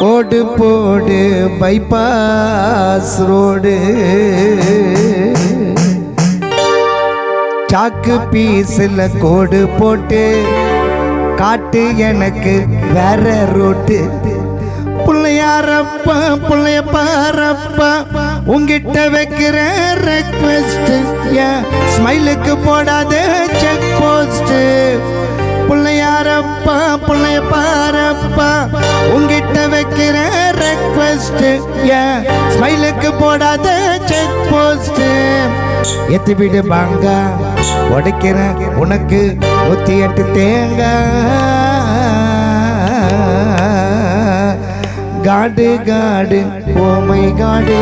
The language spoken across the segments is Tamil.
ஓடு போடு பைபாஸ் ரோடு சாக்கு பீஸ்ல கோடு போட்டு காட்டு எனக்கு வேற ரோட்டு. புள்ளையாரப்பா புள்ளைய பாரப்பா உங்கிட்ட வைக்கிற ரெக்வெஸ்ட் ஸ்மைலுக்கு போடாத செக் போஸ்ட். புள்ளையாரப்பா புள்ளைய பாரப்பா உங்கிட்ட வைக்கிற ரெக்வெஸ்ட் ஸ்மைலுக்கு போடாத செக் போஸ்ட். எத்து விடு பாங்க உடைக்கிற உனக்கு 108 தேங்காய். காடு காடு ஓ மை காடு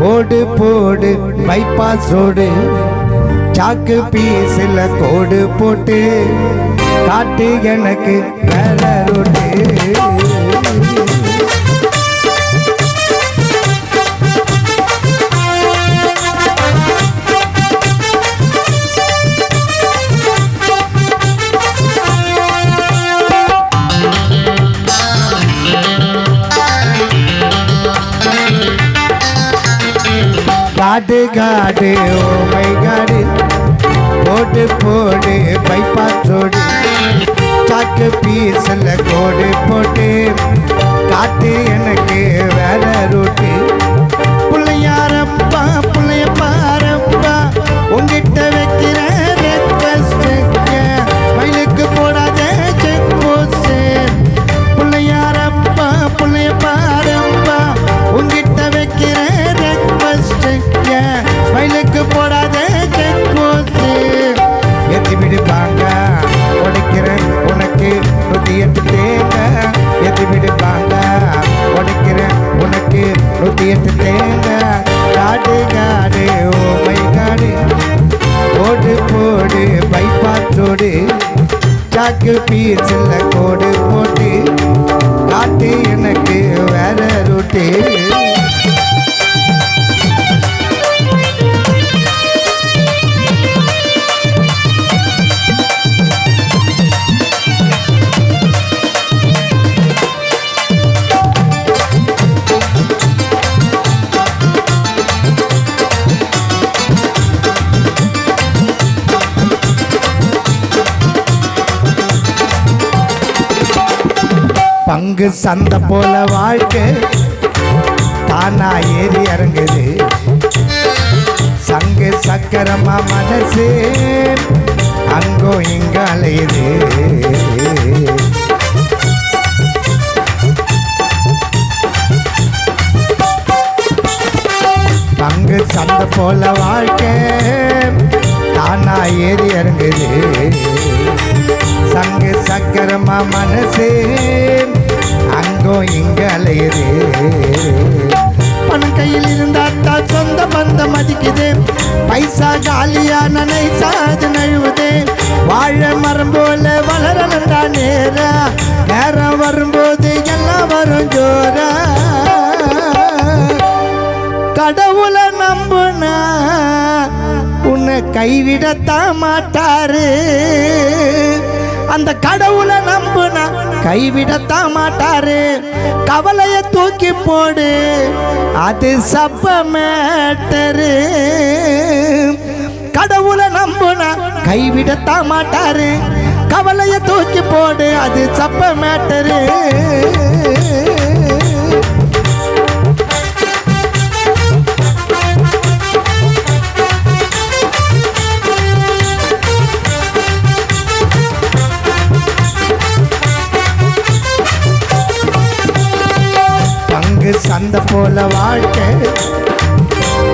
போடு போடு பைபாஸ் ரோடு சாக்கு பீஸ்ல கோடு போட்டு காட்டு எனக்கு வேற ரோடு. காடு காடு ஓ மை காடு போடு போடு பைபாஸ் ரோடு சாக்கு பீஸ்ல கோடு போட்டு காட்டு எனக்கு வேற ரோட்டு. புள்ளையாரப்பா புள்ளைய பாரப்பா உங்கிட்ட வைக்கிற ரெக்வெஸ்ட் மயிலுக்கு போடாத செக் போஸ்ட். புள்ளையாரப்பா புள்ளைய பாரப்பா உங்கிட்ட வைக்கிற ரெக்வெஸ்ட் மயிலுக்கு போடாத செக் போஸ்ட். எத்தி விடுப்பாங்க உடைக்கிறேன் உனக்கு 108 தேங்காய். எத்தி விடுப்பாங்க உடைக்கிறேன் உனக்கு 108 தேங்காய். காடு காடு ஓ மை காடு போடு போடு பைபாஸ் ரோடு சாக்கு பீஸ்ல கோடு போட்டு காட்டு எனக்கு வேற ரோட்டு. பங்கு சந்தை போல வாழ்க்கை தானா ஏறி இறங்குது. சங்கு சக்கரமா மனசு அங்கோ இங்க அலையுது. பங்கு சந்தை போல வாழ்க்கை தானா ஏறி இறங்குது. சங்கு சக்கரமா மனசு அங்கோ இங்க அலையுது. பணம் கையில் இருந்தாத்தா சொந்த பந்தம் மதிக்குது. பைசா காலியா நனைசாது நழுவுது. வாழ மரம் போல வளரணுண்டா நேரா. நேரம் வரும்போது எல்லாம் வரும் ஜோரா. கடவுளை நம்புனா உன்னை கைவிடத்தான் மாட்டாரு. அந்த கடவுளை நம்புனா கைவிடத்தான் மாட்டாரு. கவலைய தூக்கி போடு அது சப்ப மேட்டரு. கடவுளை நம்புனா கைவிடத்தான் மாட்டாரு. கவலைய தூக்கி போடு அது சப்ப மேட்டரு. சந்தை போல வாழ்க்கை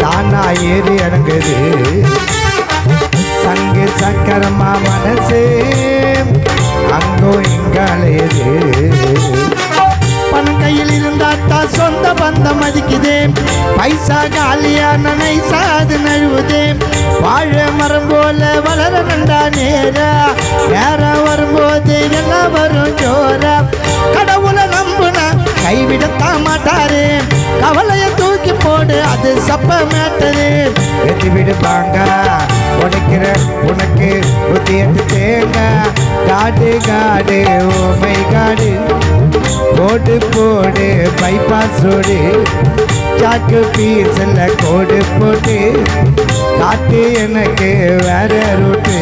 தானா ஏறி இறங்குது. சங்கு சக்கரமா மனசு அங்கோ இங்க அலையுது. பணம் கையில் இருந்தாத்தா சொந்த பந்தம் மதிக்குது. பைசா காலியா நனைசாது நழுவுது. வாழ மரம் போல வளரணுண்டா நேரா. நேரம் வரும்போது எல்லாம் வரும் ஜோரா. கடவுளை நம்புனா கைவிடத்தான் மாட்டாரு. கவலைய தூக்கி போடு போடு அது சப்ப மேட்டது எத்தி விடுப்பாங்க உடைக்கிற உனக்கு புத்தி எடுத்து தேங்க காடு காடு ஓமை காடு போடு போடு பைபாஸ் ரோடு சாக்கு பீசல்ல கோடு போட்டு காட்டு எனக்கு வேற ரூட்டு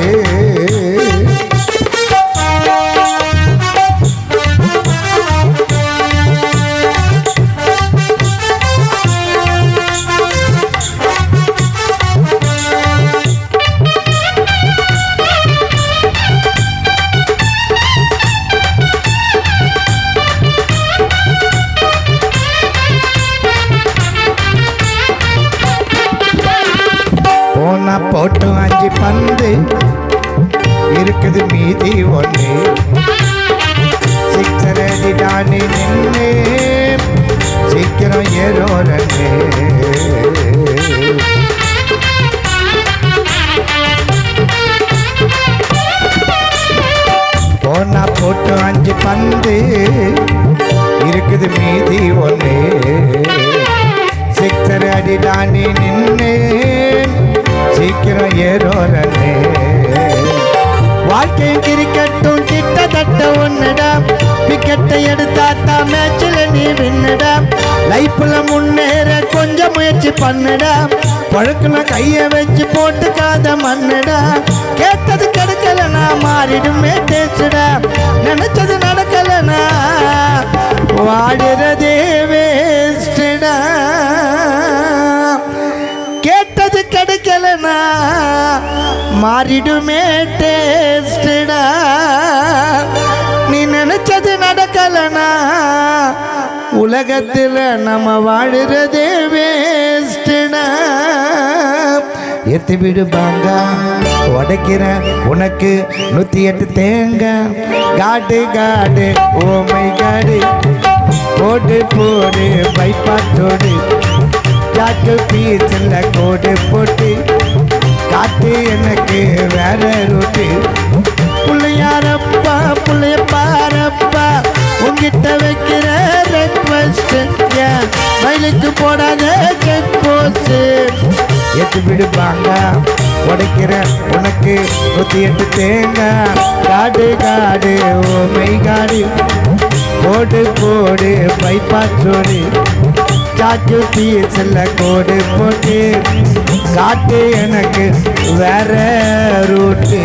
போட்டு 5 பந்து இருக்குது மீதி ஒன்று சிக்ஸர் அடிடானி நின்று சீக்கிரம் ஏறோ ரன்னு போனா போட்டு 5 பந்து இருக்குது மீதி ஒன்று சிக்ஸர் அடிடானி நின்று சீக்கிரம் ஏறோ ரன்னு வாழ்க்கையும் கிரிக்கெட்டும் கிட்டத்தட்ட ஒன்னுடா விக்கெட்டை எடுத்தாத்தா மேட்சில் நீ வின்னுடா லைஃப்ல முன்னேற கொஞ்சம் முயற்சி பண்ணுடா பழக்குல கைய வச்சு போட்டுக்காத மண்ணுடா கேட்டது கிடைக்கலனா மாறிடுமே டேஸ்டா நினைச்சது நடக்கலனா வாடுறதே வேஸ்டா கேட்டது கிடைக்கலனா மாறிடுமே டேஸ்டா நீ நினைச்சது நடக்கலனா உலகத்தில் நம்ம வாழுறதே வேஸ்டா எத்தி விடுவாங்க உடைக்கிற உனக்கு 108 தேங்க காடு காடு ஓமை காடு போடு போடு பைப்பாட்டோடு சாக்கு பீச்சில் கோடு போட்டு காட்டு எனக்கு வேற ரூட்டு பிள்ளையாரப்பா பிள்ளைய பாரப்பா உங்கிட்ட வைக்கிற ரெக்வஸ்ட் வயலுக்கு போடாத செக் போஸ்ட் எத்து விடுவாங்க உடைக்கிற உனக்கு 108 தேங்க காடு காடு ஓமை காடு போடு போடு பைப்பாச்சோடு சாக்கு பீச்சில் கோடு போட்டு காட்டு எனக்கு வேற ரூட்டு